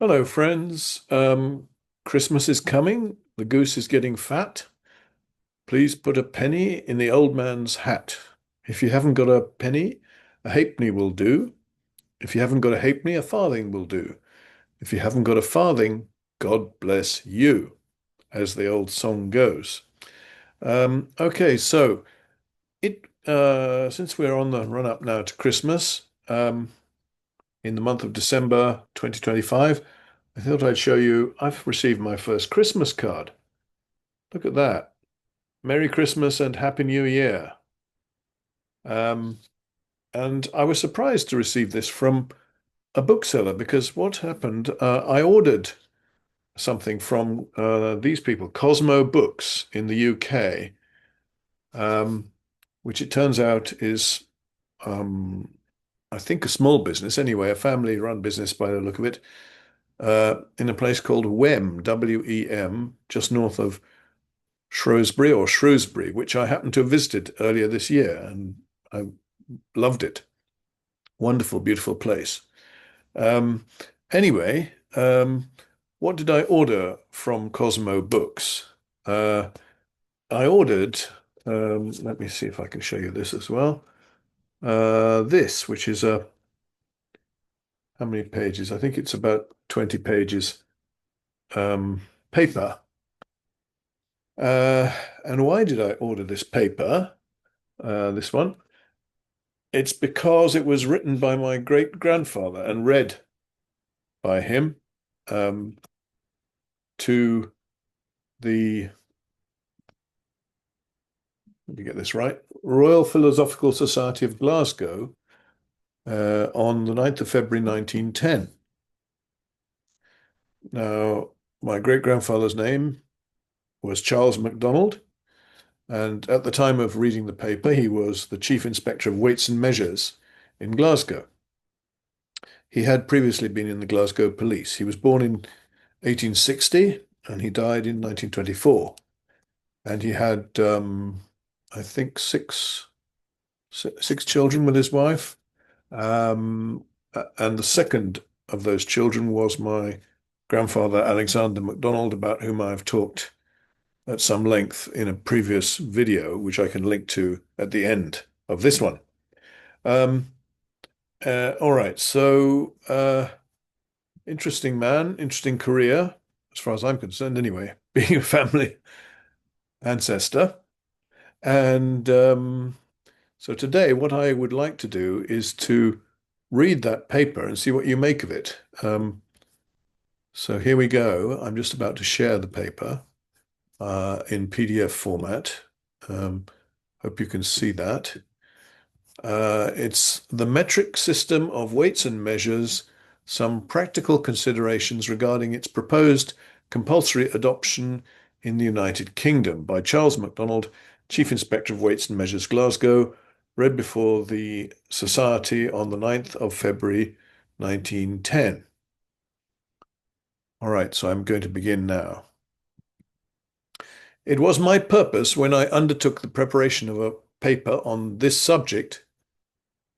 Hello, friends. Christmas is coming. The goose is getting fat. Please put a penny in the old man's hat. If you haven't got a penny, a halfpenny will do. If you haven't got a halfpenny, a farthing will do. If you haven't got a farthing, God bless you, as the old song goes. Okay, so since we're on the run up now to Christmas, in the month of December 2025, I thought I'd show you I've received my first Christmas card. Look at that. Merry Christmas and Happy New Year. Um, and I was surprised to receive this from a bookseller because what happened, I ordered something from these people, Cosmo Books in the UK, um, which it turns out is, um, I think, a small business, anyway, a family-run business by the look of it, in a place called Wem, W-E-M, just north of Shrewsbury, which I happened to have visited earlier this year, and I loved it. Wonderful, beautiful place. Um, anyway, what did I order from Cosmo Books? Uh, I ordered, let me see if I can show you this as well. This, which is how many pages? I think it's about 20 pages paper. And why did I order this paper? This one? It's because it was written by my great grandfather and read by him um, to the, let me get this right, Royal Philosophical Society of Glasgow on the 9th of February 1910. Now, my great grandfather's name was Charles MacDonald, and at the time of reading the paper, he was the Chief Inspector of Weights and Measures in Glasgow. He had previously been in the Glasgow Police. He was born in 1860 and he died in 1924. And he had, I think, six children with his wife. And the second of those children was my grandfather, Alexander MacDonald, about whom I've talked at some length in a previous video, which I can link to at the end of this one. Um, all right, so interesting man, interesting career, as far as I'm concerned, anyway, being a family ancestor. And so today, what I would like to do is to read that paper and see what you make of it. So here we go. I'm just about to share the paper in PDF format. Hope you can see that. It's the metric system of weights and measures, some practical considerations regarding its proposed compulsory adoption in the United Kingdom by Charles MacDonald, Chief Inspector of Weights and Measures, Glasgow, read before the Society on the 9th of February 1910. All right, so I'm going to begin now. It was my purpose when I undertook the preparation of a paper on this subject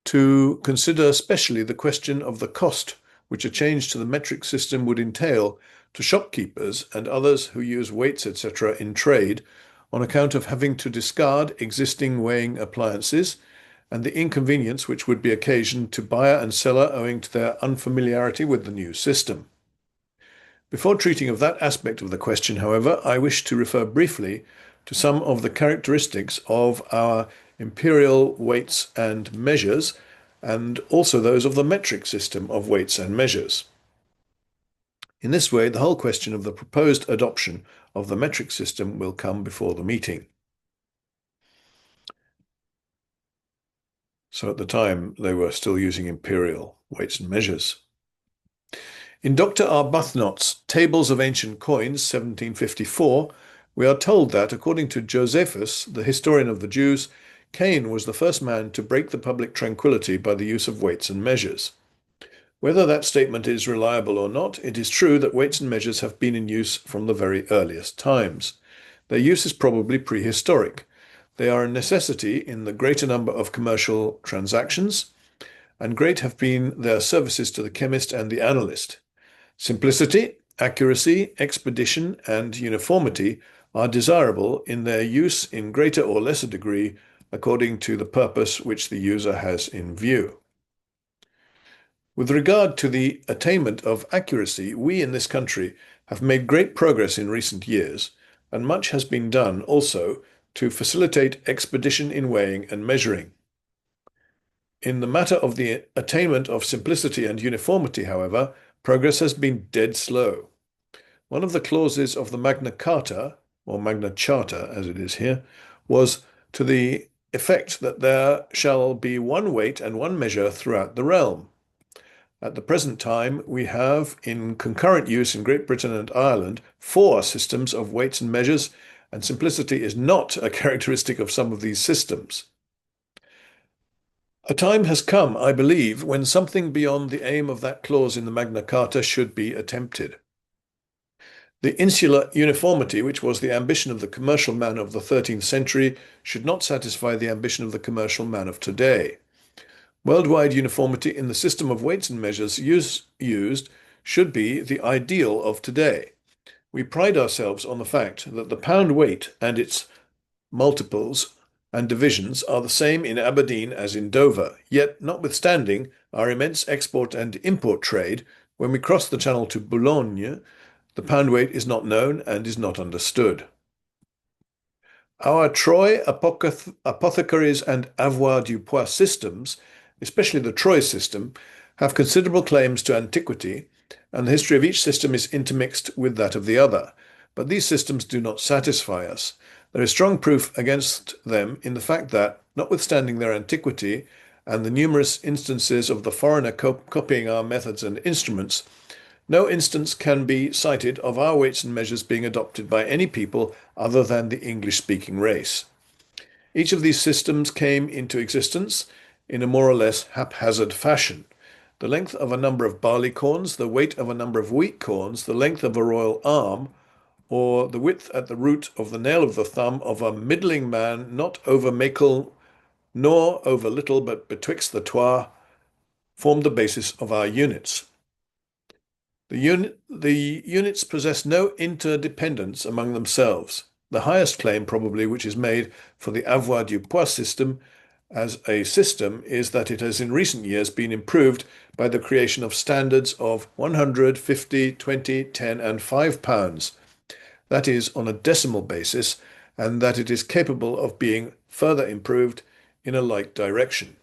to consider specially the question of the cost which a change to the metric system would entail to shopkeepers and others who use weights, etc., in trade on account of having to discard existing weighing appliances and the inconvenience which would be occasioned to buyer and seller owing to their unfamiliarity with the new system. Before treating of that aspect of the question, however, I wish to refer briefly to some of the characteristics of our imperial weights and measures, and also those of the metric system of weights and measures. In this way, the whole question of the proposed adoption of the metric system will come before the meeting. So at the time, they were still using imperial weights and measures. In Dr. Arbuthnot's Tables of Ancient Coins, 1754, we are told that, according to Josephus, the historian of the Jews, Cain was the first man to break the public tranquility by the use of weights and measures. Whether that statement is reliable or not, it is true that weights and measures have been in use from the very earliest times. Their use is probably prehistoric. They are a necessity in the greater number of commercial transactions, and great have been their services to the chemist and the analyst. Simplicity, accuracy, expedition, and uniformity are desirable in their use in greater or lesser degree according to the purpose which the user has in view. With regard to the attainment of accuracy, we in this country have made great progress in recent years, and much has been done also to facilitate expedition in weighing and measuring. In the matter of the attainment of simplicity and uniformity, however, progress has been dead slow. One of the clauses of the Magna Carta, or Magna Charta as it is here, was to the effect that there shall be one weight and one measure throughout the realm. At the present time, we have in concurrent use in Great Britain and Ireland 4 systems of weights and measures, and simplicity is not a characteristic of some of these systems. A time has come, I believe, when something beyond the aim of that clause in the Magna Carta should be attempted. The insular uniformity, which was the ambition of the commercial man of the 13th century, should not satisfy the ambition of the commercial man of today. Worldwide uniformity in the system of weights and measures used should be the ideal of today. We pride ourselves on the fact that the pound weight and its multiples and divisions are the same in Aberdeen as in Dover, yet notwithstanding our immense export and import trade, when we cross the channel to Boulogne, the pound weight is not known and is not understood. Our Troy apothecaries and avoirdupois systems, especially the Troy system, have considerable claims to antiquity, and the history of each system is intermixed with that of the other. But these systems do not satisfy us. There is strong proof against them in the fact that, notwithstanding their antiquity and the numerous instances of the foreigner copying our methods and instruments, no instance can be cited of our weights and measures being adopted by any people other than the English-speaking race. Each of these systems came into existence in a more or less haphazard fashion. The length of a number of barley corns, the weight of a number of wheat corns, the length of a royal arm, or the width at the root of the nail of the thumb of a middling man, not over meikle nor over little, but betwixt the twa, formed the basis of our units. The units possess no interdependence among themselves. The highest claim, probably, which is made for the avoirdupois system as a system is that it has in recent years been improved by the creation of standards of 100, 50, 20, 10, and 5 pounds. That is, on a decimal basis, and that it is capable of being further improved in a like direction.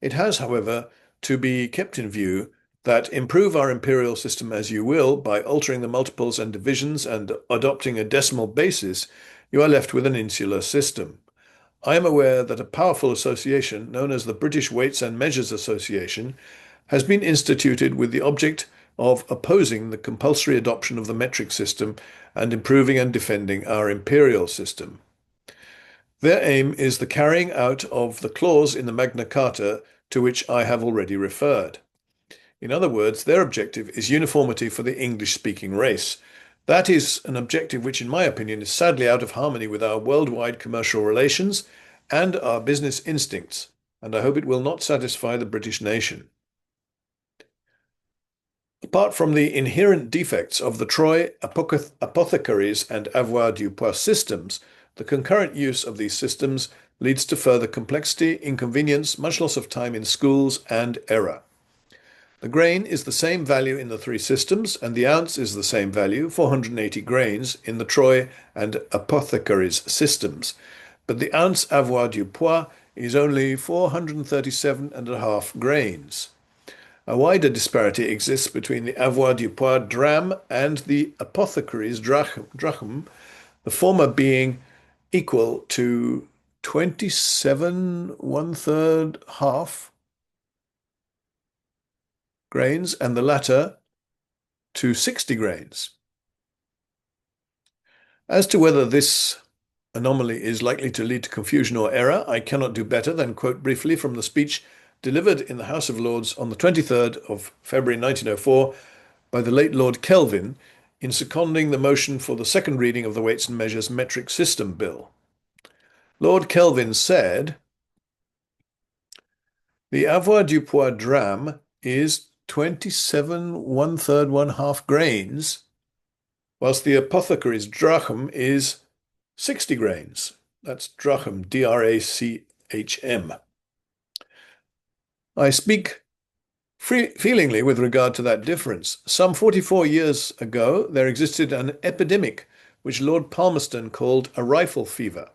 It has, however, to be kept in view that improve our imperial system as you will by altering the multiples and divisions and adopting a decimal basis, you are left with an insular system. I am aware that a powerful association, known as the British Weights and Measures Association, has been instituted with the object of opposing the compulsory adoption of the metric system and improving and defending our imperial system. Their aim is the carrying out of the clause in the Magna Carta to which I have already referred. In other words, their objective is uniformity for the English-speaking race. That is an objective which, in my opinion, is sadly out of harmony with our worldwide commercial relations and our business instincts, and I hope it will not satisfy the British nation. Apart from the inherent defects of the Troy apothecaries and avoirdupois systems, the concurrent use of these systems leads to further complexity, inconvenience, much loss of time in schools, and error. The grain is the same value in the 3 systems, and the ounce is the same value, 480 grains, in the Troy and apothecaries systems. But the ounce avoirdupois is only 437.5 grains. A wider disparity exists between the avoirdupois dram and the apothecaries drachm, the former being equal to 27 1/3 half grains, and the latter to 60 grains. As to whether this anomaly is likely to lead to confusion or error, I cannot do better than quote briefly from the speech delivered in the House of Lords on the 23rd of February 1904 by the late Lord Kelvin in seconding the motion for the second reading of the Weights and Measures Metric System Bill. Lord Kelvin said, "The avoirdupois dram is 27 1/3, 1/2 grains, whilst the apothecary's drachm is 60 grains. That's drachm, D-R-A-C-H-M. I speak feelingly with regard to that difference. Some 44 years ago, there existed an epidemic which Lord Palmerston called a rifle fever.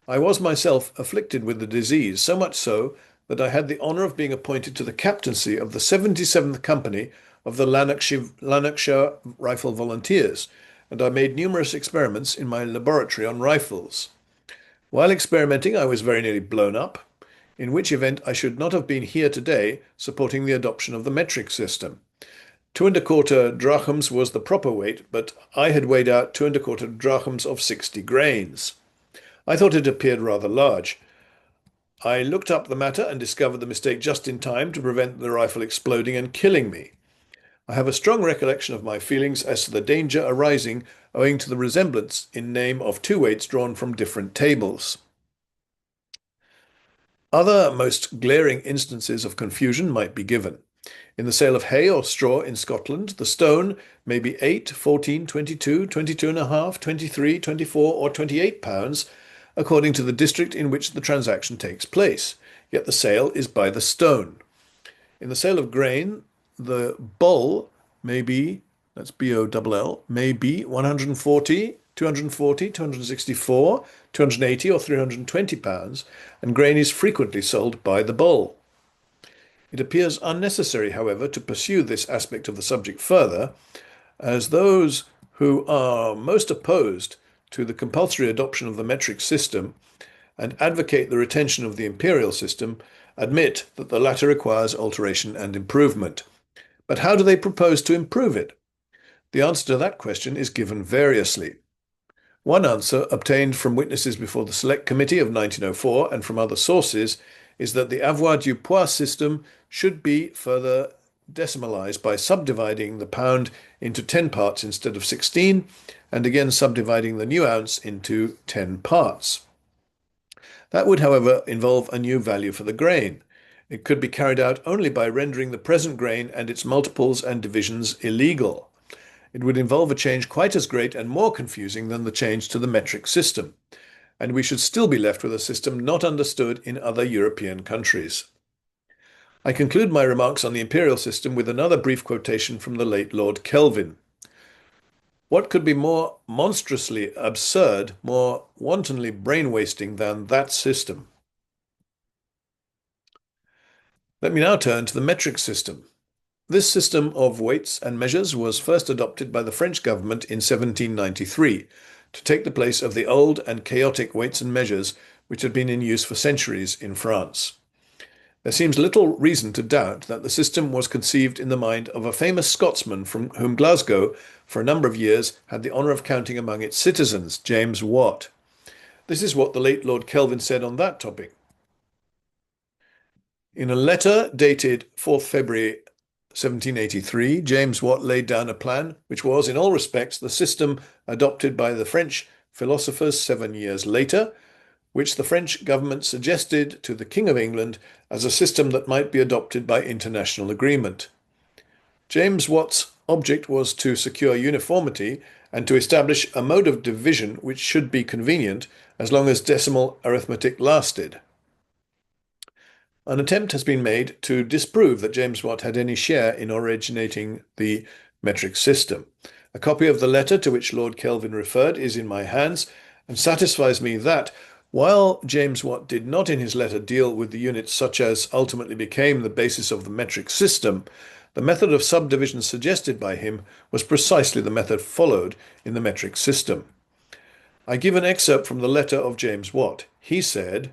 I was myself afflicted with the disease, so much so that I had the honour of being appointed to the captaincy of the 77th Company of the Lanarkshire Rifle Volunteers, and I made numerous experiments in my laboratory on rifles. While experimenting, I was very nearly blown up, in which event I should not have been here today supporting the adoption of the metric system. 2¼ drachms was the proper weight, but I had weighed out 2¼ drachms of 60 grains. I thought it appeared rather large. I looked up the matter and discovered the mistake just in time to prevent the rifle exploding and killing me. I have a strong recollection of my feelings as to the danger arising owing to the resemblance in name of two weights drawn from different tables. Other most glaring instances of confusion might be given. In the sale of hay or straw in Scotland, the stone may be 8, 14, 22, 22½, 23, 24, or 28 pounds, according to the district in which the transaction takes place, yet the sale is by the stone. In the sale of grain, the boll may be, that's B-O-L-L, may be 140, 240, 264, 280 or 320 pounds, and grain is frequently sold by the boll. It appears unnecessary, however, to pursue this aspect of the subject further, as those who are most opposed to the compulsory adoption of the metric system and advocate the retention of the imperial system admit that the latter requires alteration and improvement. But how do they propose to improve it? The answer to that question is given variously. One answer, obtained from witnesses before the Select Committee of 1904 and from other sources, is that the avoirdupois system should be further decimalized by subdividing the pound into 10 parts instead of 16, and again subdividing the new ounce into 10 parts. That would, however, involve a new value for the grain. It could be carried out only by rendering the present grain and its multiples and divisions illegal. It would involve a change quite as great and more confusing than the change to the metric system, and we should still be left with a system not understood in other European countries. I conclude my remarks on the imperial system with another brief quotation from the late Lord Kelvin. What could be more monstrously absurd, more wantonly brain-wasting than that system? Let me now turn to the metric system. This system of weights and measures was first adopted by the French government in 1793 to take the place of the old and chaotic weights and measures which had been in use for centuries in France. There seems little reason to doubt that the system was conceived in the mind of a famous Scotsman from whom Glasgow, for a number of years, had the honour of counting among its citizens, James Watt. This is what the late Lord Kelvin said on that topic. In a letter dated 4th February 1783, James Watt laid down a plan which was, in all respects, the system adopted by the French philosophers 7 years later, which the French government suggested to the King of England as a system that might be adopted by international agreement. James Watt's object was to secure uniformity and to establish a mode of division which should be convenient as long as decimal arithmetic lasted. An attempt has been made to disprove that James Watt had any share in originating the metric system. A copy of the letter to which Lord Kelvin referred is in my hands and satisfies me that, while James Watt did not in his letter deal with the units such as ultimately became the basis of the metric system, the method of subdivision suggested by him was precisely the method followed in the metric system. I give an excerpt from the letter of James Watt. He said,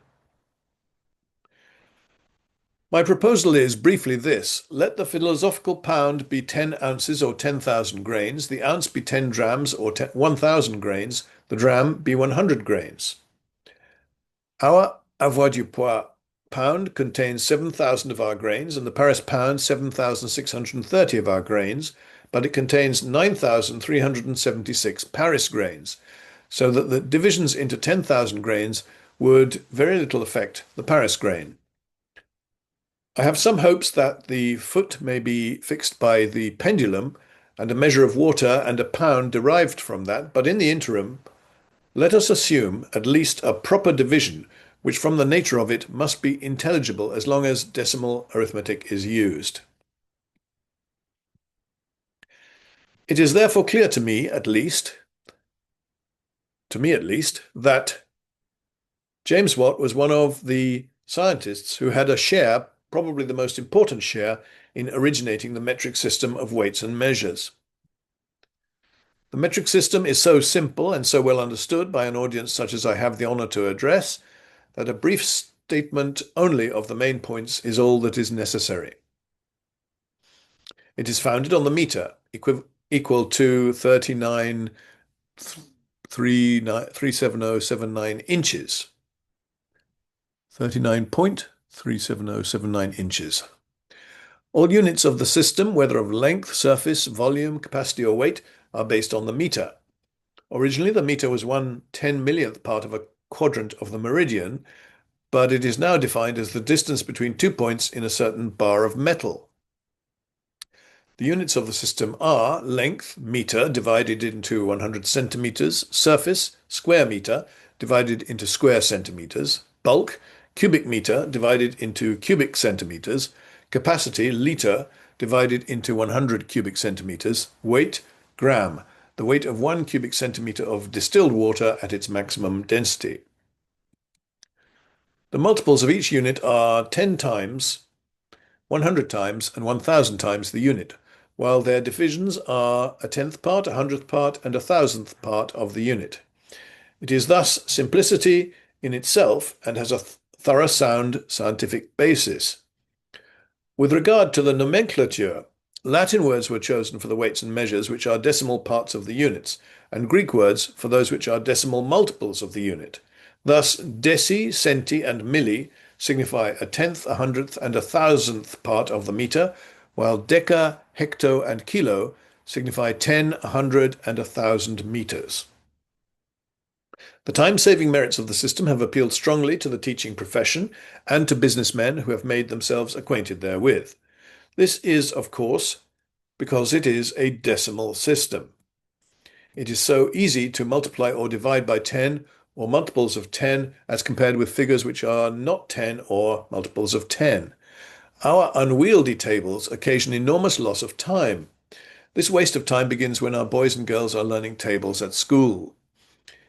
"My proposal is briefly this. Let the philosophical pound be 10 ounces or 10,000 grains, the ounce be 10 drams or 1,000 grains, the dram be 100 grains. Our avoirdupois pound contains 7,000 of our grains, and the Paris pound 7,630 of our grains, but it contains 9,376 Paris grains, so that the divisions into 10,000 grains would very little affect the Paris grain. I have some hopes that the foot may be fixed by the pendulum and a measure of water and a pound derived from that, but in the interim, let us assume at least a proper division, which from the nature of it must be intelligible as long as decimal arithmetic is used. It is therefore clear to me at least, that James Watt was one of the scientists who had a share, probably the most important share, in originating the metric system of weights and measures. The metric system is so simple and so well understood by an audience such as I have the honour to address that a brief statement only of the main points is all that is necessary. It is founded on the meter, equal to 39.37079 inches. 39.37079 inches. All units of the system, whether of length, surface, volume, capacity, or weight, are based on the meter. Originally, the meter was 1/10,000,000th part of a quadrant of the meridian, but it is now defined as the distance between 2 points in a certain bar of metal. The units of the system are length, meter, divided into 100 centimeters, surface, square meter, divided into square centimeters, bulk, cubic meter, divided into cubic centimeters, capacity, liter, divided into 100 cubic centimeters, weight, gram, the weight of 1 cubic centimeter of distilled water at its maximum density. The multiples of each unit are 10 times, 100 times, and 1,000 times the unit, while their divisions are a 10th part, a 100th part, and a 1,000th part of the unit. It is thus simplicity in itself and has a thorough, sound scientific basis. With regard to the nomenclature, Latin words were chosen for the weights and measures which are decimal parts of the units, and Greek words for those which are decimal multiples of the unit. Thus, deci, centi, and milli signify a 10th, a 100th, and a 1,000th part of the meter, while deca, hecto, and kilo signify 10, 100, and 1,000 meters. The time-saving merits of the system have appealed strongly to the teaching profession and to businessmen who have made themselves acquainted therewith. This is, of course, because it is a decimal system. It is so easy to multiply or divide by 10 or multiples of 10 as compared with figures which are not 10 or multiples of 10. Our unwieldy tables occasion enormous loss of time. This waste of time begins when our boys and girls are learning tables at school.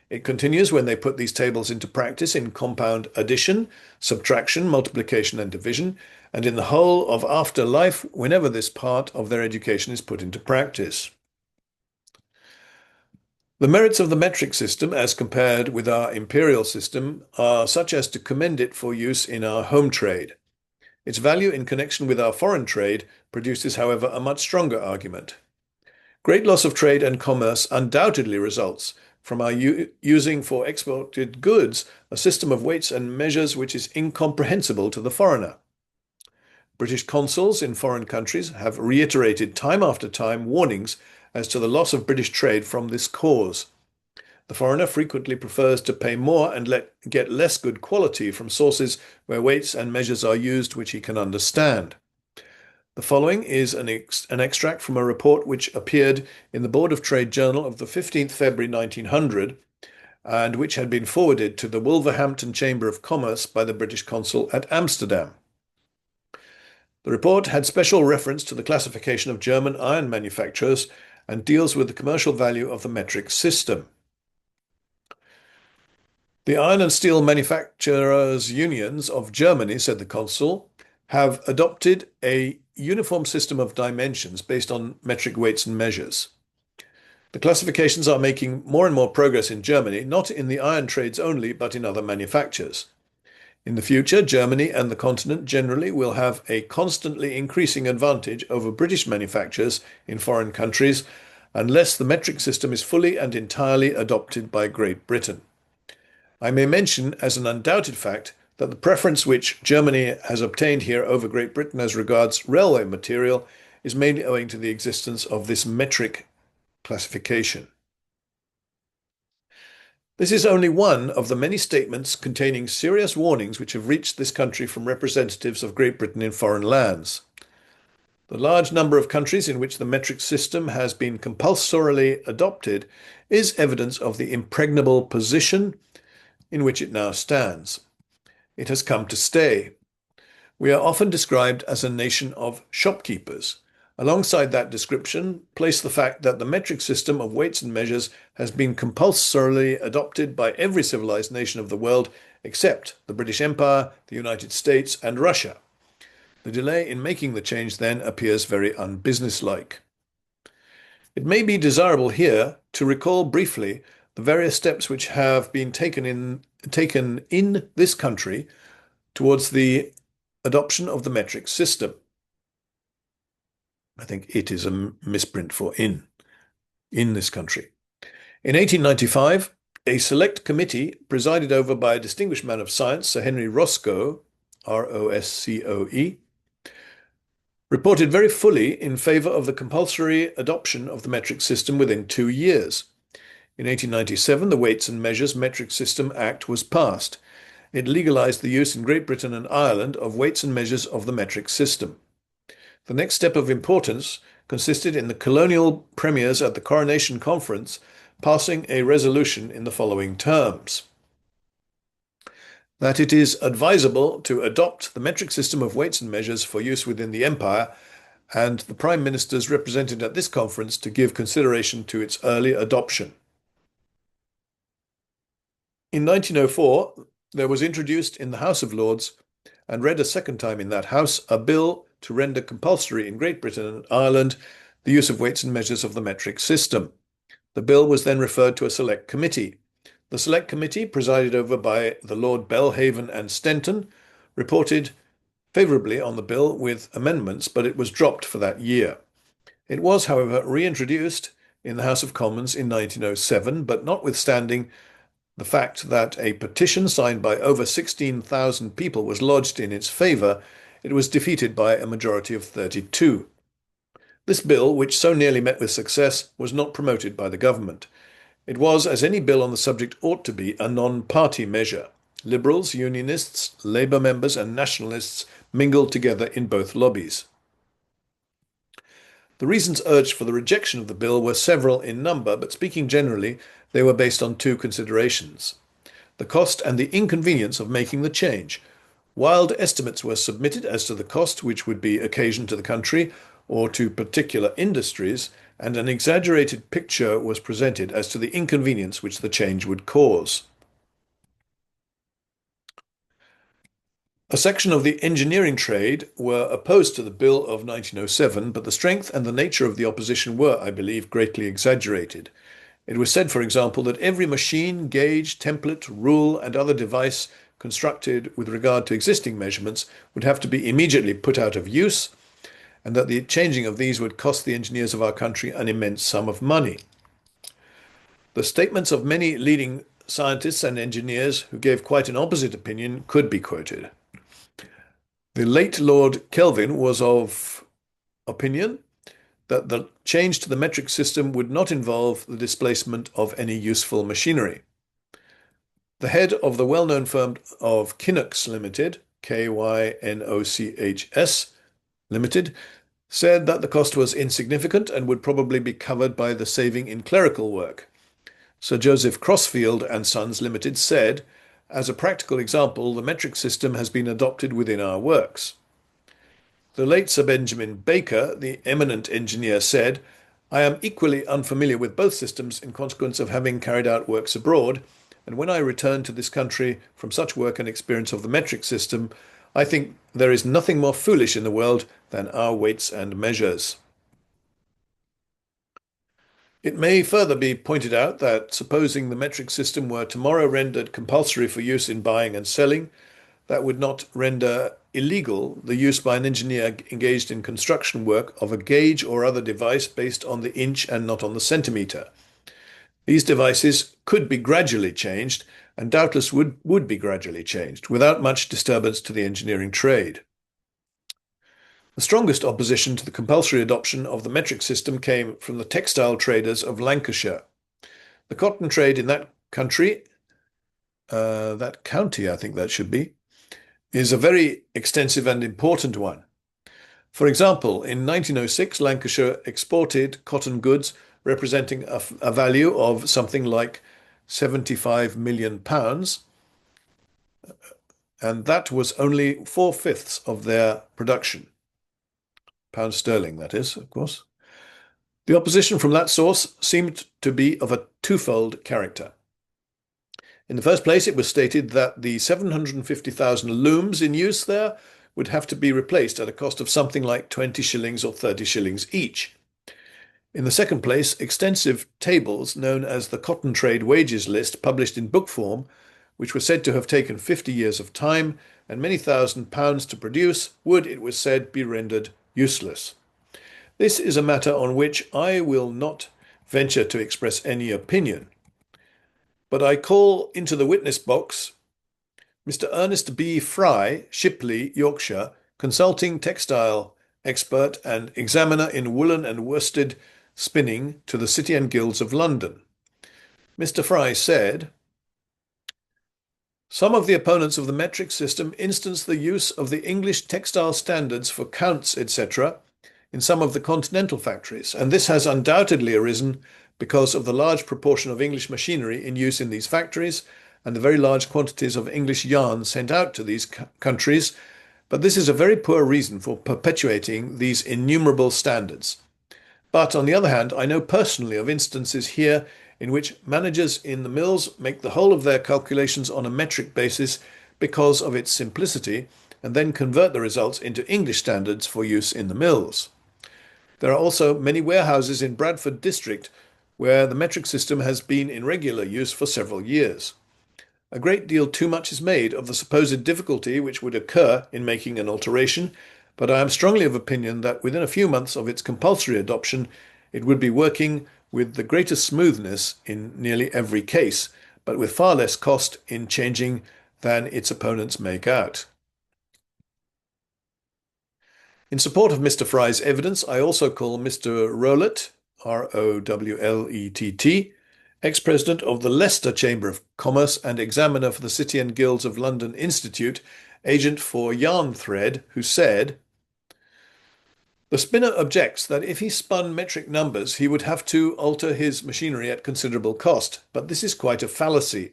It continues when they put these tables into practice in compound addition, subtraction, multiplication, and division, and in the whole of after life whenever this part of their education is put into practice. The merits of the metric system, as compared with our imperial system, are such as to commend it for use in our home trade. Its value in connection with our foreign trade produces, however, a much stronger argument. Great loss of trade and commerce undoubtedly results from our using for exported goods a system of weights and measures which is incomprehensible to the foreigner. British consuls in foreign countries have reiterated time after time warnings as to the loss of British trade from this cause. The foreigner frequently prefers to pay more and get less good quality from sources where weights and measures are used which he can understand. The following is an extract from a report which appeared in the Board of Trade Journal of the 15th February 1900 and which had been forwarded to the Wolverhampton Chamber of Commerce by the British consul at Amsterdam. The report had special reference to the classification of German iron manufacturers and deals with the commercial value of the metric system. The Iron and Steel Manufacturers' Unions of Germany, said the consul, have adopted a uniform system of dimensions based on metric weights and measures. The classifications are making more and more progress in Germany, not in the iron trades only, but in other manufactures. In the future, Germany and the continent generally will have a constantly increasing advantage over British manufacturers in foreign countries, unless the metric system is fully and entirely adopted by Great Britain. I may mention as an undoubted fact that the preference which Germany has obtained here over Great Britain as regards railway material is mainly owing to the existence of this metric classification. This is only one of the many statements containing serious warnings which have reached this country from representatives of Great Britain in foreign lands. The large number of countries in which the metric system has been compulsorily adopted is evidence of the impregnable position in which it now stands. It has come to stay. We are often described as a nation of shopkeepers. Alongside that description, place the fact that the metric system of weights and measures has been compulsorily adopted by every civilized nation of the world except the British Empire, the United States, and Russia. The delay in making the change then appears very unbusinesslike. It may be desirable here to recall briefly the various steps which have been taken in this country towards the adoption of the metric system. I think it is a misprint for in this country. In 1895, a select committee presided over by a distinguished man of science, Sir Henry Roscoe, R-O-S-C-O-E, reported very fully in favour of the compulsory adoption of the metric system within 2 years. In 1897, the Weights and Measures Metric System Act was passed. It legalised the use in Great Britain and Ireland of weights and measures of the metric system. The next step of importance consisted in the colonial premiers at the Coronation Conference passing a resolution in the following terms: that it is advisable to adopt the metric system of weights and measures for use within the Empire, and the Prime Ministers represented at this conference to give consideration to its early adoption. In 1904, there was introduced in the House of Lords, and read a second time in that House, a bill to render compulsory in Great Britain and Ireland the use of weights and measures of the metric system. The bill was then referred to a select committee. The select committee, presided over by the Lord Belhaven and Stenton, reported favourably on the bill with amendments, but it was dropped for that year. It was, however, reintroduced in the House of Commons in 1907, but notwithstanding the fact that a petition signed by over 16,000 people was lodged in its favour, it was defeated by a majority of 32. This bill, which so nearly met with success, was not promoted by the government. It was, as any bill on the subject ought to be, a non-party measure. Liberals, Unionists, Labour members and Nationalists mingled together in both lobbies. The reasons urged for the rejection of the bill were several in number, but speaking generally, they were based on two considerations: the cost and the inconvenience of making the change. Wild estimates were submitted as to the cost which would be occasioned to the country or to particular industries, and an exaggerated picture was presented as to the inconvenience which the change would cause. A section of the engineering trade were opposed to the Bill of 1907, but the strength and the nature of the opposition were, I believe, greatly exaggerated. It was said, for example, that every machine, gauge, template, rule, and other device constructed with regard to existing measurements would have to be immediately put out of use, and that the changing of these would cost the engineers of our country an immense sum of money. The statements of many leading scientists and engineers who gave quite an opposite opinion could be quoted. The late Lord Kelvin was of opinion that the change to the metric system would not involve the displacement of any useful machinery. The head of the well-known firm of Kynochs Limited, Kynochs Limited, said that the cost was insignificant and would probably be covered by the saving in clerical work. Sir Joseph Crossfield and Sons Limited said, as a practical example, the metric system has been adopted within our works. The late Sir Benjamin Baker, the eminent engineer, said, I am equally unfamiliar with both systems in consequence of having carried out works abroad, and when I return to this country from such work and experience of the metric system, I think there is nothing more foolish in the world than our weights and measures. It may further be pointed out that supposing the metric system were tomorrow rendered compulsory for use in buying and selling, that would not render illegal the use by an engineer engaged in construction work of a gauge or other device based on the inch and not on the centimetre. These devices could be gradually changed, and doubtless would be gradually changed, without much disturbance to the engineering trade. The strongest opposition to the compulsory adoption of the metric system came from the textile traders of Lancashire. The cotton trade in that country that county, I think that should be, is a very extensive and important one. For example, in 1906, Lancashire exported cotton goods representing a value of something like £75 million, and that was only 4/5 of their production. Pound sterling, that is, of course. The opposition from that source seemed to be of a twofold character. In the first place, it was stated that the 750,000 looms in use there would have to be replaced at a cost of something like 20 shillings or 30 shillings each. In the second place, extensive tables known as the Cotton Trade Wages List, published in book form, which were said to have taken 50 years of time and many £1,000s to produce, would, it was said, be rendered useless. This is a matter on which I will not venture to express any opinion, but I call into the witness box Mr. Ernest B. Fry, Shipley, Yorkshire, consulting textile expert and examiner in woolen and worsted spinning to the City and Guilds of London. Mr. Fry said, "Some of the opponents of the metric system instance the use of the English textile standards for counts, etc., in some of the continental factories, and this has undoubtedly arisen because of the large proportion of English machinery in use in these factories and the very large quantities of English yarn sent out to these countries, but this is a very poor reason for perpetuating these innumerable standards. But on the other hand, I know personally of instances here in which managers in the mills make the whole of their calculations on a metric basis because of its simplicity, and then convert the results into English standards for use in the mills. There are also many warehouses in Bradford district where the metric system has been in regular use for several years. A great deal too much is made of the supposed difficulty which would occur in making an alteration, but I am strongly of opinion that within a few months of its compulsory adoption, it would be working with the greatest smoothness in nearly every case, but with far less cost in changing than its opponents make out." In support of Mr. Fry's evidence, I also call Mr. Rowlett, Rowlett, ex-president of the Leicester Chamber of Commerce and examiner for the City and Guilds of London Institute, agent for yarn thread, who said, "The spinner objects that if he spun metric numbers, he would have to alter his machinery at considerable cost, but this is quite a fallacy.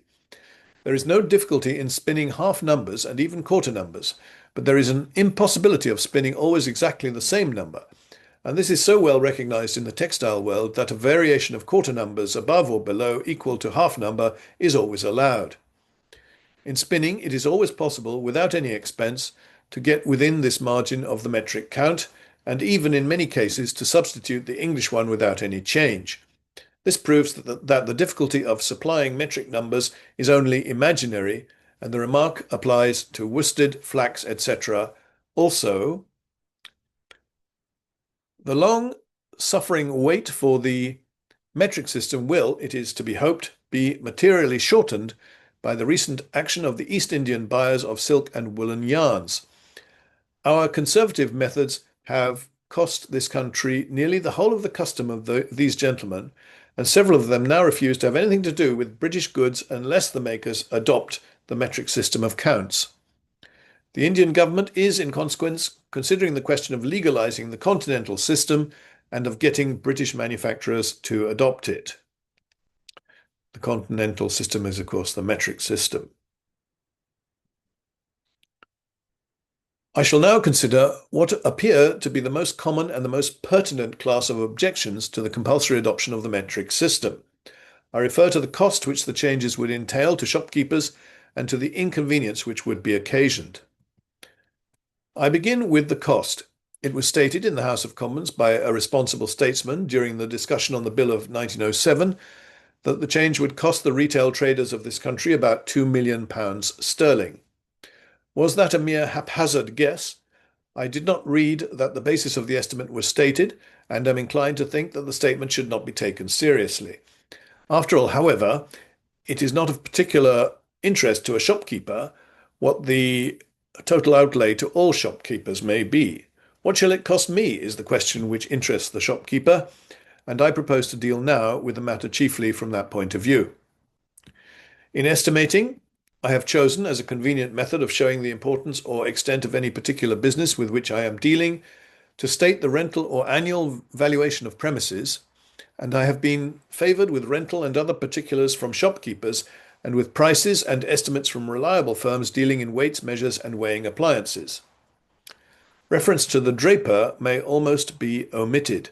There is no difficulty in spinning half numbers and even quarter numbers, but there is an impossibility of spinning always exactly the same number, and this is so well recognized in the textile world that a variation of quarter numbers above or below equal to half number is always allowed. In spinning, it is always possible, without any expense, to get within this margin of the metric count, and even in many cases to substitute the English one without any change. This proves that the difficulty of supplying metric numbers is only imaginary, and the remark applies to worsted, flax, etc. Also, the long-suffering wait for the metric system will, it is to be hoped, be materially shortened by the recent action of the East Indian buyers of silk and woolen yarns. Our conservative methods have cost this country nearly the whole of the custom of these gentlemen, and several of them now refuse to have anything to do with British goods unless the makers adopt the metric system of counts. The Indian government is, in consequence, considering the question of legalizing the continental system and of getting British manufacturers to adopt it." The continental system is, of course, the metric system. I shall now consider what appear to be the most common and the most pertinent class of objections to the compulsory adoption of the metric system. I refer to the cost which the changes would entail to shopkeepers and to the inconvenience which would be occasioned. I begin with the cost. It was stated in the House of Commons by a responsible statesman during the discussion on the Bill of 1907 that the change would cost the retail traders of this country about £2 million sterling. Was that a mere haphazard guess? I did not read that the basis of the estimate was stated, and am inclined to think that the statement should not be taken seriously. After all, however, it is not of particular interest to a shopkeeper what the total outlay to all shopkeepers may be. What shall it cost me is the question which interests the shopkeeper, and I propose to deal now with the matter chiefly from that point of view. In estimating, I have chosen as a convenient method of showing the importance or extent of any particular business with which I am dealing to state the rental or annual valuation of premises, and I have been favoured with rental and other particulars from shopkeepers and with prices and estimates from reliable firms dealing in weights, measures, and weighing appliances. Reference to the draper may almost be omitted.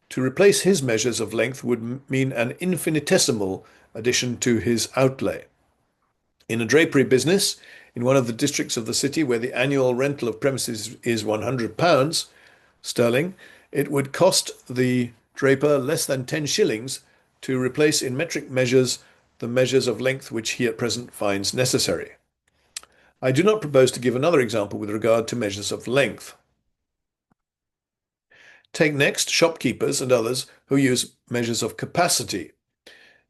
To replace his measures of length would mean an infinitesimal addition to his outlay. In a drapery business, in one of the districts of the city where the annual rental of premises is £100 sterling, it would cost the draper less than 10 shillings to replace in metric measures the measures of length which he at present finds necessary. I do not propose to give another example with regard to measures of length. Take next shopkeepers and others who use measures of capacity.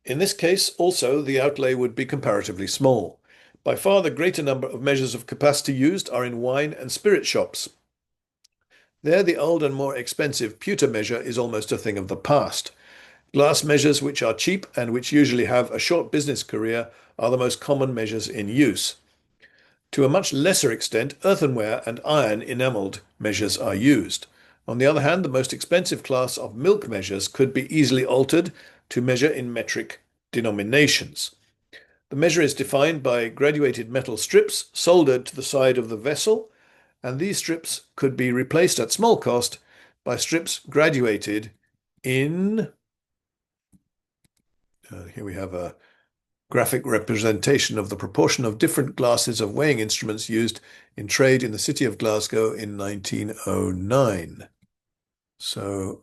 In this case, also, the outlay would be comparatively small. By far the greater number of measures of capacity used are in wine and spirit shops. There, the old and more expensive pewter measure is almost a thing of the past. Glass measures, which are cheap and which usually have a short business career, are the most common measures in use. To a much lesser extent, earthenware and iron enamelled measures are used. On the other hand, the most expensive class of milk measures could be easily altered to measure in metric denominations. The measure is defined by graduated metal strips soldered to the side of the vessel, and these strips could be replaced at small cost by strips graduated in. Here we have a graphic representation of the proportion of different classes of weighing instruments used in trade in the city of Glasgow in 1909. So,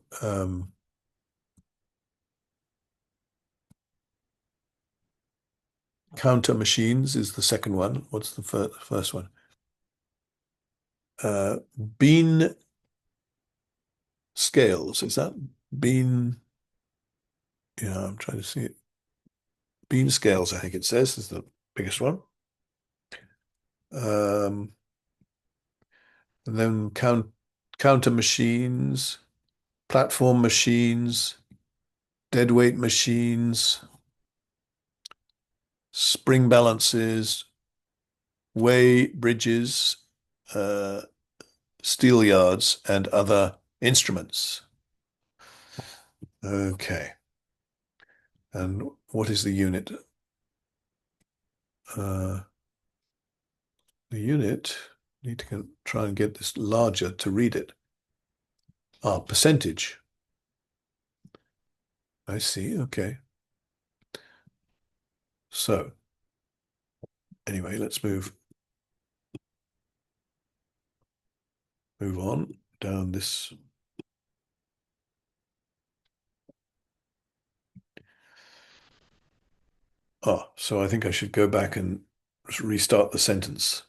counter machines is the second one. What's the first one? Bean scales. Is that bean? Yeah, I'm trying to see it. Bean scales, I think it says, is the biggest one. And then counter machines, platform machines, deadweight machines, spring balances, weigh bridges, steelyards, and other instruments. Okay. And what is the unit? The unit, need to try and get this larger to read it. Percentage. I see, okay. So, anyway, let's move on down this. So I think I should go back and restart the sentence.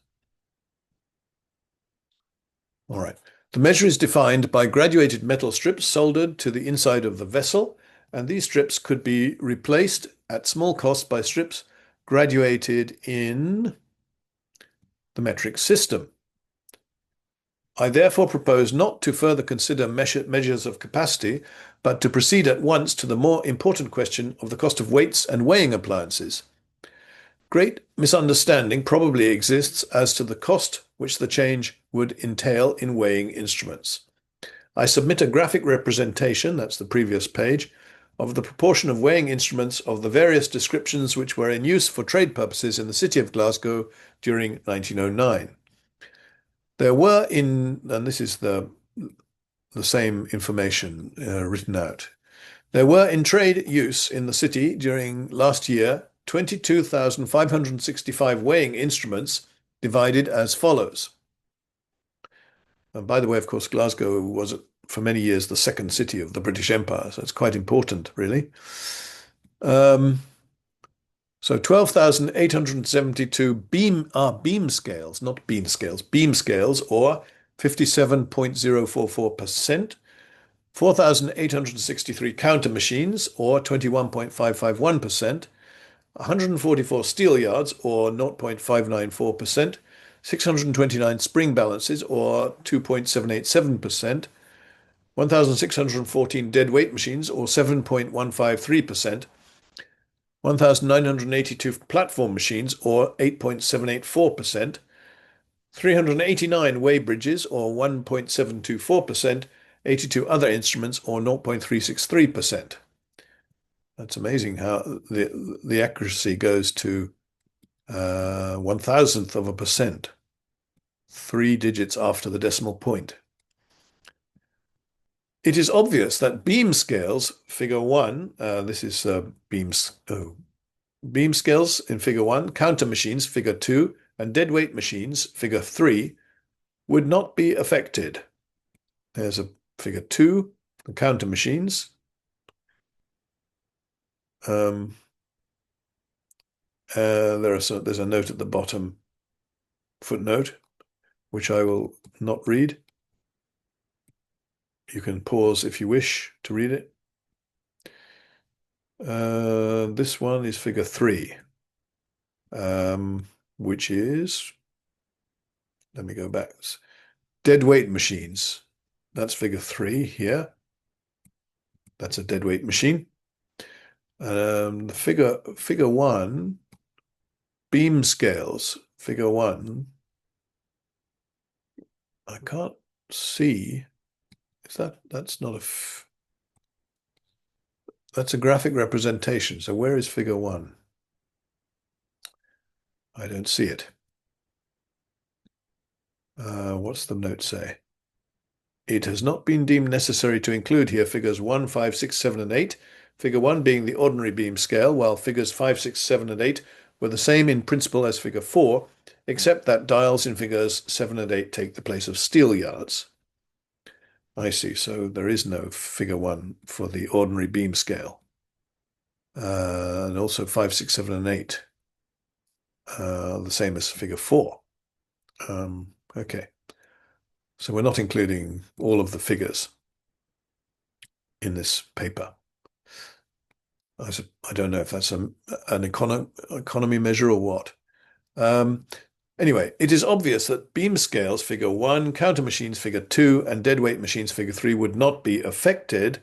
All right. The measure is defined by graduated metal strips soldered to the inside of the vessel, and these strips could be replaced at small cost by strips graduated in the metric system. I therefore propose not to further consider measures of capacity, but to proceed at once to the more important question of the cost of weights and weighing appliances. Great misunderstanding probably exists as to the cost which the change would entail in weighing instruments. I submit a graphic representation, that's the previous page, of the proportion of weighing instruments of the various descriptions which were in use for trade purposes in the city of Glasgow during 1909. There were and this is the same information written out. There were in trade use in the city during last year 22,565 weighing instruments divided as follows. And by the way, of course, Glasgow was for many years the second city of the British Empire, so it's quite important, really. So 12,872 beam scales, not bean scales, beam scales, or 57.044%, 4,863 counter machines, or 21.551%, 144 steelyards, or 0.594%, 629 spring balances, or 2.787%, 1,614 deadweight machines, or 7.153%, 1,982 platform machines, or 8.784%, 389 weigh bridges, or 1.724%, 82 other instruments, or 0.363%. That's amazing how the accuracy goes to 1,000th of a percent, 3 digits after the decimal point. It is obvious that beam scales, figure 1, this is beam scales in figure 1, counter machines, figure 2, and deadweight machines, figure 3, would not be affected. There's a figure 2, the counter machines. There's a note at the bottom, footnote, which I will not read. You can pause if you wish to read it. This one is figure 3, which is, let me go back, deadweight machines. That's figure 3 here. That's a deadweight machine. The figure 1, beam scales, figure 1, I can't see. That's not that's a graphic representation. So where is figure 1? I don't see it. What's the note say? It has not been deemed necessary to include here figures 1, 5, 6, 7, and 8. Figure 1 being the ordinary beam scale, while figures 5, 6, 7, and 8 were the same in principle as figure 4, except that dials in figures 7 and 8 take the place of steelyards. I see, so there is no figure 1 for the ordinary beam scale. And also 5, 6, 7, and 8, the same as figure 4. Okay. So we're not including all of the figures in this paper. I don't know if that's an economy measure or what. Anyway, it is obvious that beam scales, figure 1, counter machines, figure 2, and deadweight machines, figure 3, would not be affected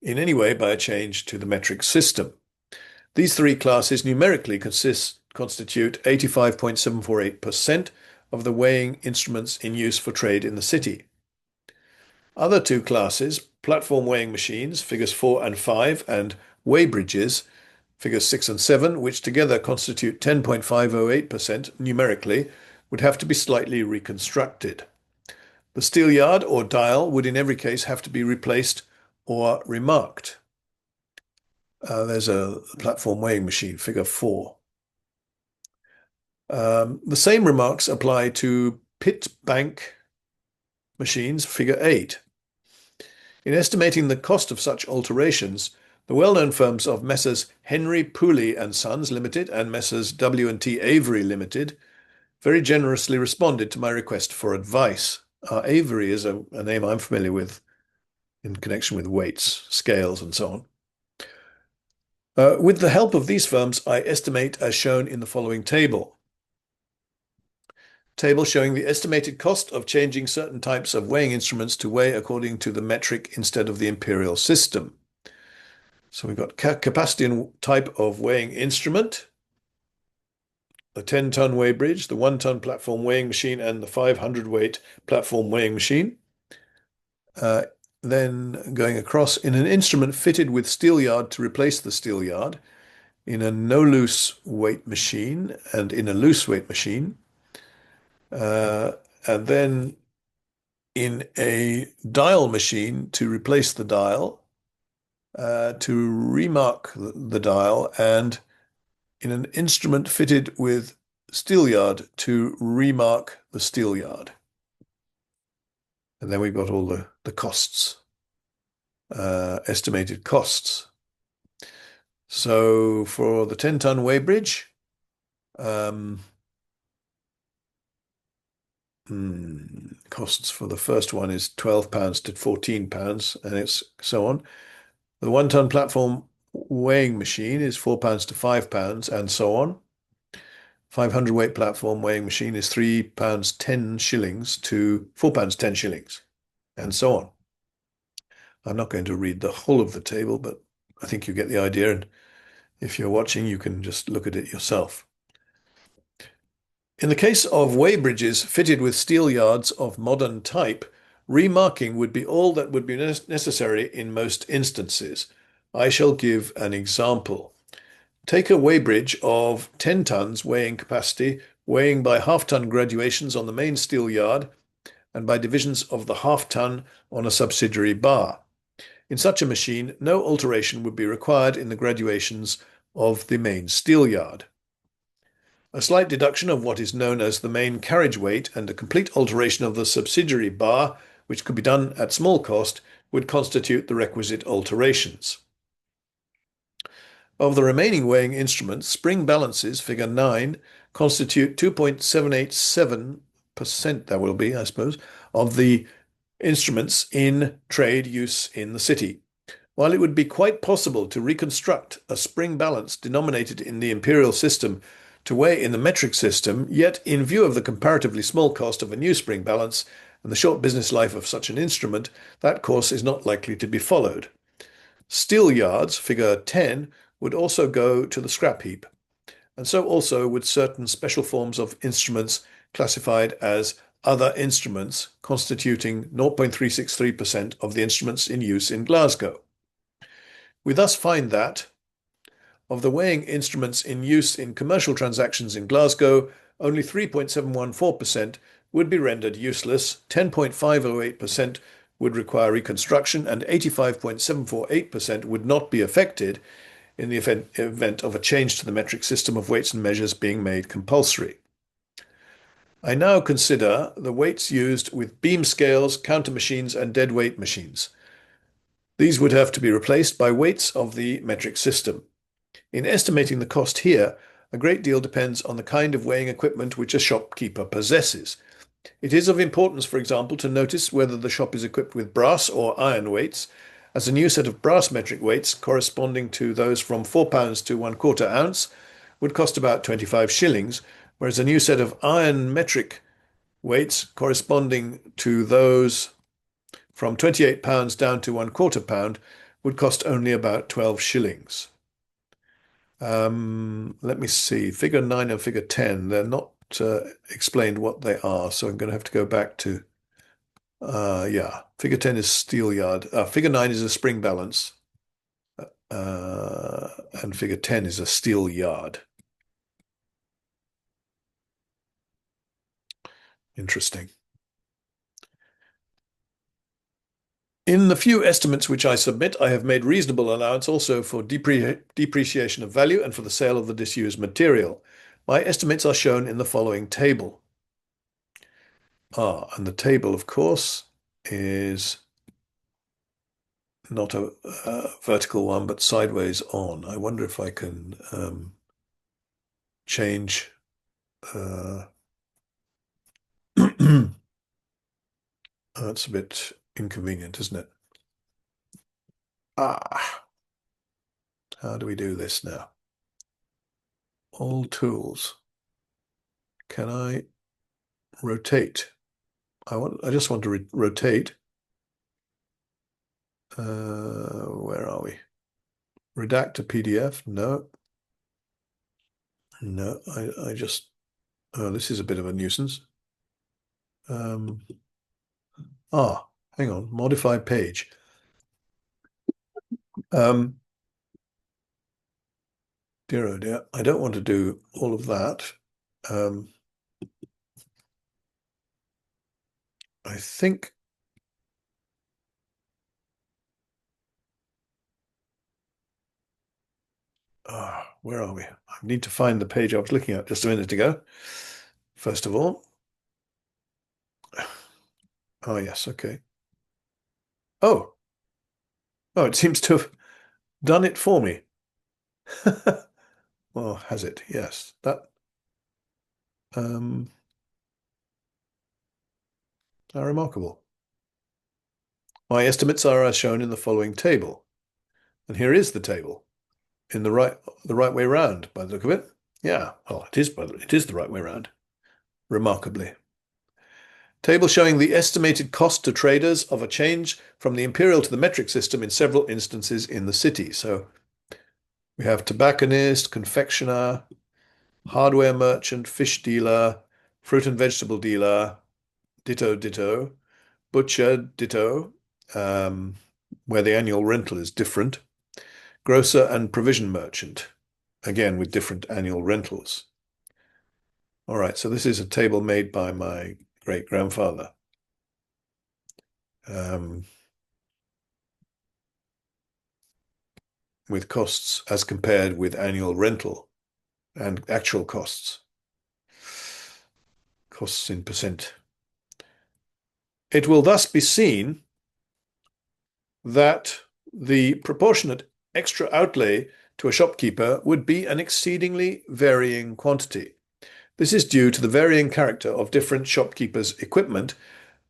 in any way by a change to the metric system. These 3 classes numerically constitute 85.748% of the weighing instruments in use for trade in the city. Other 2 classes, platform weighing machines, figures 4 and 5, and weigh bridges, figures 6 and 7, which together constitute 10.508% numerically, would have to be slightly reconstructed. The steelyard or dial would in every case have to be replaced or remarked. There's a platform weighing machine, figure 4. The same remarks apply to pit bank machines, figure 8. In estimating the cost of such alterations, the well-known firms of Messrs. Henry Pooley and Sons Limited and Messrs. W&T Avery Limited very generously responded to my request for advice. Avery is a name I'm familiar with in connection with weights, scales, and so on. With the help of these firms, I estimate as shown in the following table. Table showing the estimated cost of changing certain types of weighing instruments to weigh according to the metric instead of the imperial system. So we've got capacity and type of weighing instrument, the 10-ton weigh bridge, the 1-ton platform weighing machine, and the 500-weight platform weighing machine. Then going across, in an instrument fitted with steelyard to replace the steelyard, in a no-loose weight machine, and in a loose weight machine, and then in a dial machine to replace the dial, to remark the dial, and in an instrument fitted with steelyard to remark the steelyard. And then we've got all the costs, estimated costs. So for the 10-ton weigh bridge, costs for the first one is £12 to £14, and it's so on. The 1-ton platform weighing machine is £4 to £5, and so on. 500-weight platform weighing machine is £3 10 shillings to £4 10 shillings, and so on. I'm not going to read the whole of the table, but I think you get the idea, and if you're watching, you can just look at it yourself. In the case of weighbridges fitted with steelyards of modern type, remarking would be all that would be necessary in most instances. I shall give an example. Take a weighbridge of 10 tons weighing capacity, weighing by half-ton graduations on the main steelyard and by divisions of the half-ton on a subsidiary bar. In such a machine, no alteration would be required in the graduations of the main steelyard. A slight deduction of what is known as the main carriage weight and a complete alteration of the subsidiary bar, which could be done at small cost, would constitute the requisite alterations. Of the remaining weighing instruments, spring balances, figure 9, constitute 2.787%, that will be, I suppose, of the instruments in trade use in the city. While it would be quite possible to reconstruct a spring balance denominated in the imperial system to weigh in the metric system, yet in view of the comparatively small cost of a new spring balance and the short business life of such an instrument, that course is not likely to be followed. Steelyards, figure 10, would also go to the scrap heap, and so also would certain special forms of instruments classified as other instruments, constituting 0.363% of the instruments in use in Glasgow. We thus find that of the weighing instruments in use in commercial transactions in Glasgow, only 3.714% would be rendered useless, 10.508% would require reconstruction, and 85.748% would not be affected in the event of a change to the metric system of weights and measures being made compulsory. I now consider the weights used with beam scales, counter machines, and dead weight machines. These would have to be replaced by weights of the metric system. In estimating the cost here, a great deal depends on the kind of weighing equipment which a shopkeeper possesses. It is of importance, for example, to notice whether the shop is equipped with brass or iron weights, as a new set of brass metric weights corresponding to those from 4 pounds to 1/4 ounce would cost about 25 shillings, whereas a new set of iron metric weights corresponding to those from 28 pounds down to 1/4 pound would cost only about 12 shillings. Let me see. Figure 9 and figure 10, they're not explained what they are, so I'm going to have to go back to, yeah, figure 10 is steelyard. Figure 9 is a spring balance, and figure 10 is a steelyard. Interesting. In the few estimates which I submit, I have made reasonable allowance also for depreciation of value and for the sale of the disused material. My estimates are shown in the following table. And the table, of course, is not a vertical one, but sideways on. I wonder if I can change. That's a bit inconvenient, isn't it? How do we do this now? All tools. Can I rotate? I just want to rotate. Where are we? Redact a PDF? No. No, I just, this is a bit of a nuisance. Hang on, modify page. Dear oh dear, I don't want to do all of that. I think where are we? I need to find the page I was looking at just a minute ago. First of all. Oh, yes, okay. Oh, it seems to have done it for me. Well, has it? Yes. That are remarkable. My estimates are as shown in the following table. And here is the table in the right way round by the look of it. Yeah, well, it is the right way round. Remarkably. Table showing the estimated cost to traders of a change from the imperial to the metric system in several instances in the city. So we have tobacconist, confectioner, hardware merchant, fish dealer, fruit and vegetable dealer, ditto, ditto, butcher, ditto, where the annual rental is different, grocer and provision merchant, again with different annual rentals. All right, so this is a table made by my great-grandfather. With costs as compared with annual rental and actual costs. Costs in percent. It will thus be seen that the proportionate extra outlay to a shopkeeper would be an exceedingly varying quantity. This is due to the varying character of different shopkeepers' equipment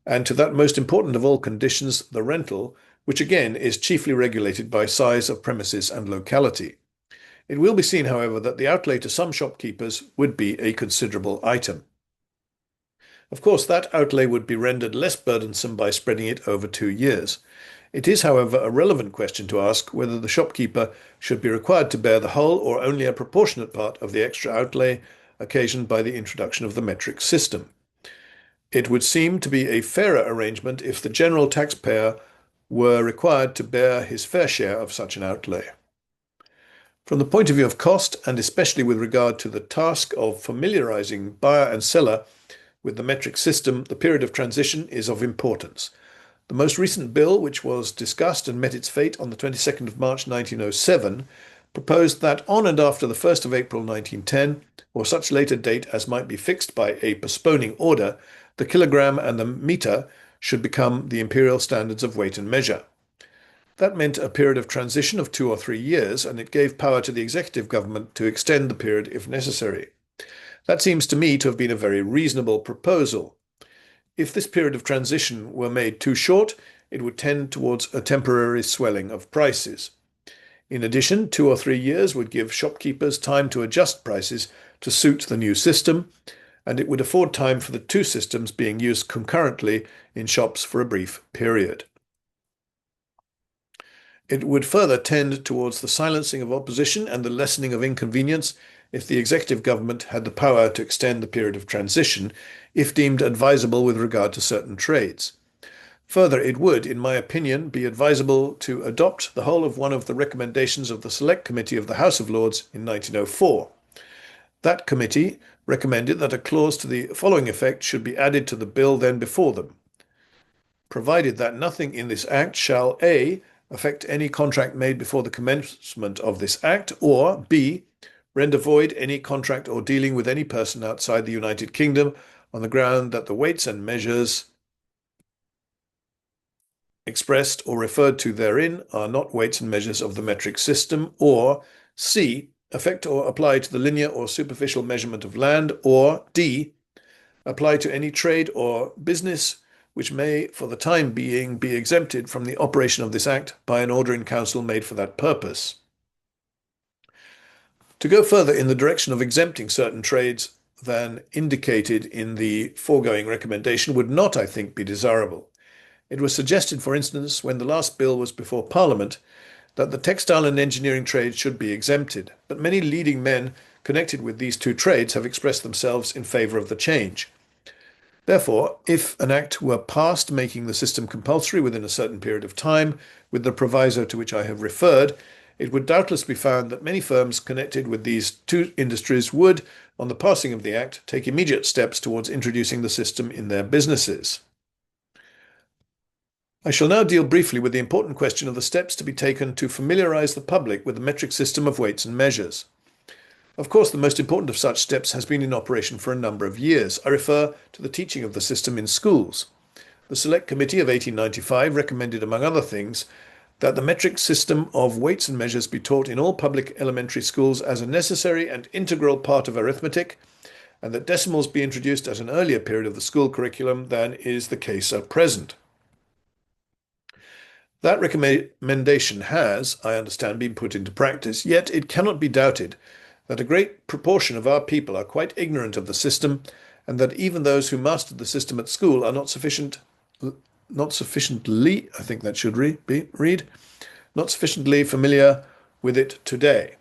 and to that most important of all conditions, the rental, which again is chiefly regulated by size of premises and locality. It will be seen, however, that the outlay to some shopkeepers would be a considerable item. Of course, that outlay would be rendered less burdensome by spreading it over 2 years. It is, however, a relevant question to ask whether the shopkeeper should be required to bear the whole or only a proportionate part of the extra outlay occasioned by the introduction of the metric system. It would seem to be a fairer arrangement if the general taxpayer were required to bear his fair share of such an outlay. From the point of view of cost, and especially with regard to the task of familiarizing buyer and seller with the metric system, the period of transition is of importance. The most recent bill, which was discussed and met its fate on the 22nd of March 1907, proposed that on and after the 1st of April 1910, or such later date as might be fixed by a postponing order, the kilogram and the metre should become the imperial standards of weight and measure. That meant a period of transition of 2 or 3 years, and it gave power to the executive government to extend the period if necessary. That seems to me to have been a very reasonable proposal. If this period of transition were made too short, it would tend towards a temporary swelling of prices. In addition, 2 or 3 years would give shopkeepers time to adjust prices to suit the new system, and it would afford time for the two systems being used concurrently in shops for a brief period. It would further tend towards the silencing of opposition and the lessening of inconvenience if the executive government had the power to extend the period of transition, if deemed advisable with regard to certain trades. Further, it would, in my opinion, be advisable to adopt the whole of one of the recommendations of the Select Committee of the House of Lords in 1904. That committee recommended that a clause to the following effect should be added to the bill then before them, provided that nothing in this Act shall a. affect any contract made before the commencement of this Act, or b. render void any contract or dealing with any person outside the United Kingdom on the ground that the weights and measures expressed or referred to therein are not weights and measures of the metric system, or c. affect or apply to the linear or superficial measurement of land, or d. apply to any trade or business which may, for the time being, be exempted from the operation of this Act by an order in council made for that purpose. To go further in the direction of exempting certain trades than indicated in the foregoing recommendation would not, I think, be desirable. It was suggested, for instance, when the last bill was before Parliament, that the textile and engineering trades should be exempted, but many leading men connected with these two trades have expressed themselves in favour of the change. Therefore, if an Act were passed making the system compulsory within a certain period of time, with the proviso to which I have referred, it would doubtless be found that many firms connected with these two industries would, on the passing of the Act, take immediate steps towards introducing the system in their businesses. I shall now deal briefly with the important question of the steps to be taken to familiarise the public with the metric system of weights and measures. Of course, the most important of such steps has been in operation for a number of years. I refer to the teaching of the system in schools. The Select Committee of 1895 recommended, among other things, that the metric system of weights and measures be taught in all public elementary schools as a necessary and integral part of arithmetic, and that decimals be introduced at an earlier period of the school curriculum than is the case at present. That recommendation has, I understand, been put into practice, yet it cannot be doubted that a great proportion of our people are quite ignorant of the system and that even those who mastered the system at school are not sufficiently, I think that should read, not sufficiently familiar with it today.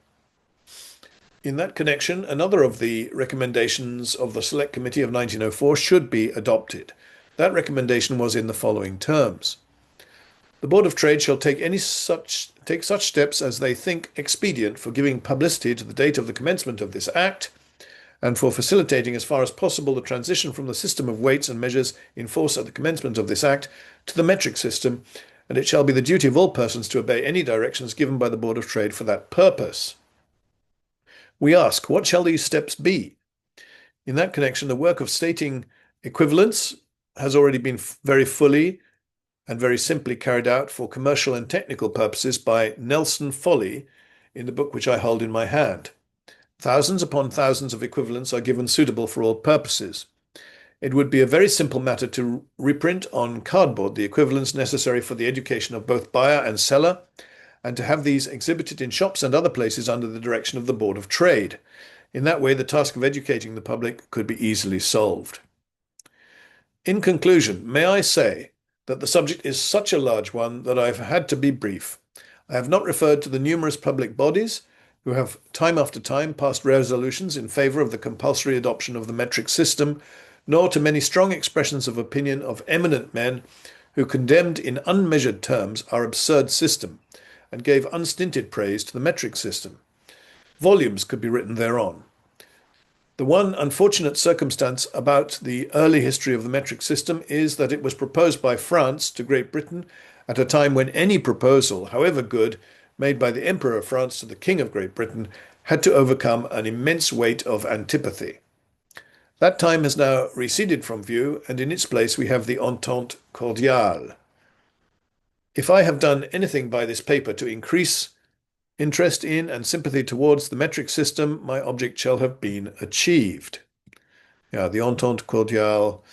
In that connection, another of the recommendations of the Select Committee of 1904 should be adopted. That recommendation was in the following terms. The Board of Trade shall take such steps as they think expedient for giving publicity to the date of the commencement of this Act, and for facilitating as far as possible the transition from the system of weights and measures in force at the commencement of this Act to the metric system, and it shall be the duty of all persons to obey any directions given by the Board of Trade for that purpose. We ask, what shall these steps be? In that connection, the work of stating equivalence has already been very fully and very simply carried out for commercial and technical purposes by Nelson Foley in the book which I hold in my hand. Thousands upon thousands of equivalents are given suitable for all purposes. It would be a very simple matter to reprint on cardboard the equivalents necessary for the education of both buyer and seller, and to have these exhibited in shops and other places under the direction of the Board of Trade. In that way, the task of educating the public could be easily solved. In conclusion, may I say that the subject is such a large one that I've had to be brief. I have not referred to the numerous public bodies who have time after time passed resolutions in favour of the compulsory adoption of the metric system, nor to many strong expressions of opinion of eminent men who condemned in unmeasured terms our absurd system, and gave unstinted praise to the metric system. Volumes could be written thereon. The one unfortunate circumstance about the early history of the metric system is that it was proposed by France to Great Britain at a time when any proposal, however good, made by the Emperor of France to the King of Great Britain had to overcome an immense weight of antipathy. That time has now receded from view, and in its place we have the Entente Cordiale. If I have done anything by this paper to increase interest in and sympathy towards the metric system, my object shall have been achieved. Yeah, the Entente Cordiale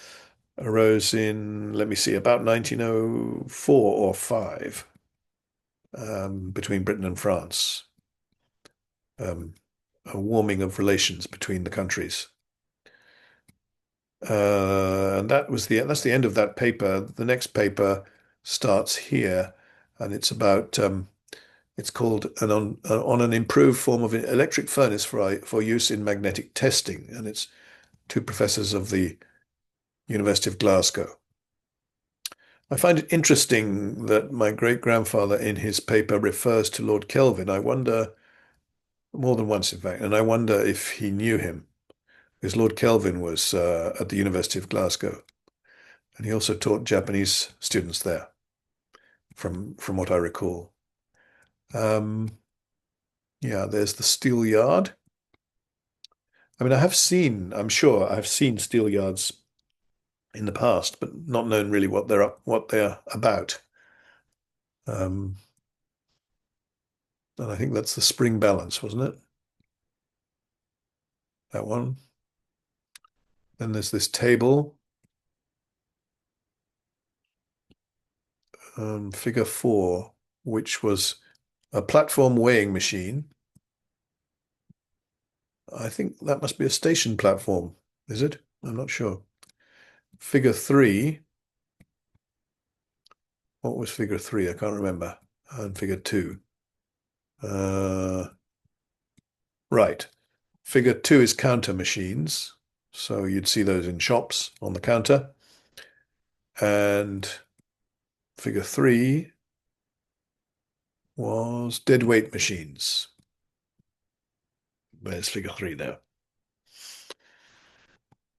arose in, let me see, about 1904 or 5, between Britain and France. A warming of relations between the countries. And that's the end of that paper. The next paper starts here, and it's about it's called on an improved form of electric furnace for use in magnetic testing, and it's two professors of the University of Glasgow. I find it interesting that my great-grandfather in his paper refers to Lord Kelvin. I wonder, more than once in fact, and I wonder if he knew him, because Lord Kelvin was at the University of Glasgow, and he also taught Japanese students there, from what I recall. Yeah, there's the Steelyard. I mean, I'm sure I've seen Steelyards in the past, but not known really what they're about. And I think that's the spring balance, wasn't it? That one. Then there's this table, figure 4, which was a platform weighing machine. I think that must be a station platform, is it? I'm not sure. Figure 3. What was figure 3? I can't remember. And figure 2. Right. Figure 2 is counter machines. So you'd see those in shops on the counter. And figure 3 was deadweight machines. Where's figure 3 now?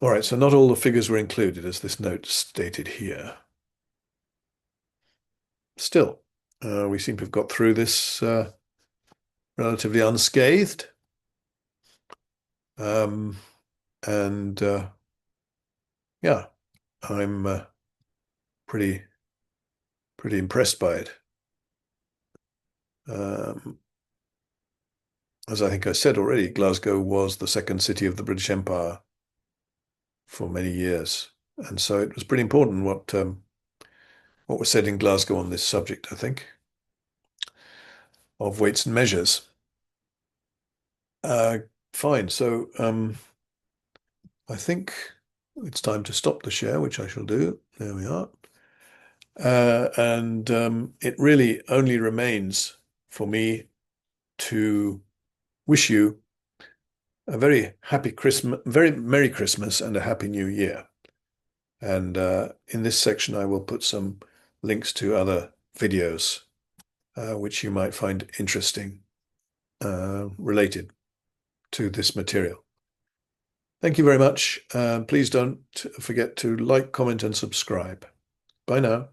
All right, so not all the figures were included, as this note stated here. Still, we seem to have got through this relatively unscathed. And yeah, I'm pretty impressed by it. As I think I said already, Glasgow was the second city of the British Empire for many years, and so it was pretty important what was said in Glasgow on this subject, I think, of weights and measures. Fine. So I think it's time to stop the share, which I shall do. There we are. And it really only remains for me to wish you a very happy Christmas, very Merry Christmas and a Happy New Year. And in this section, I will put some links to other videos which you might find interesting related to this material. Thank you very much. Please don't forget to like, comment, and subscribe. Bye now.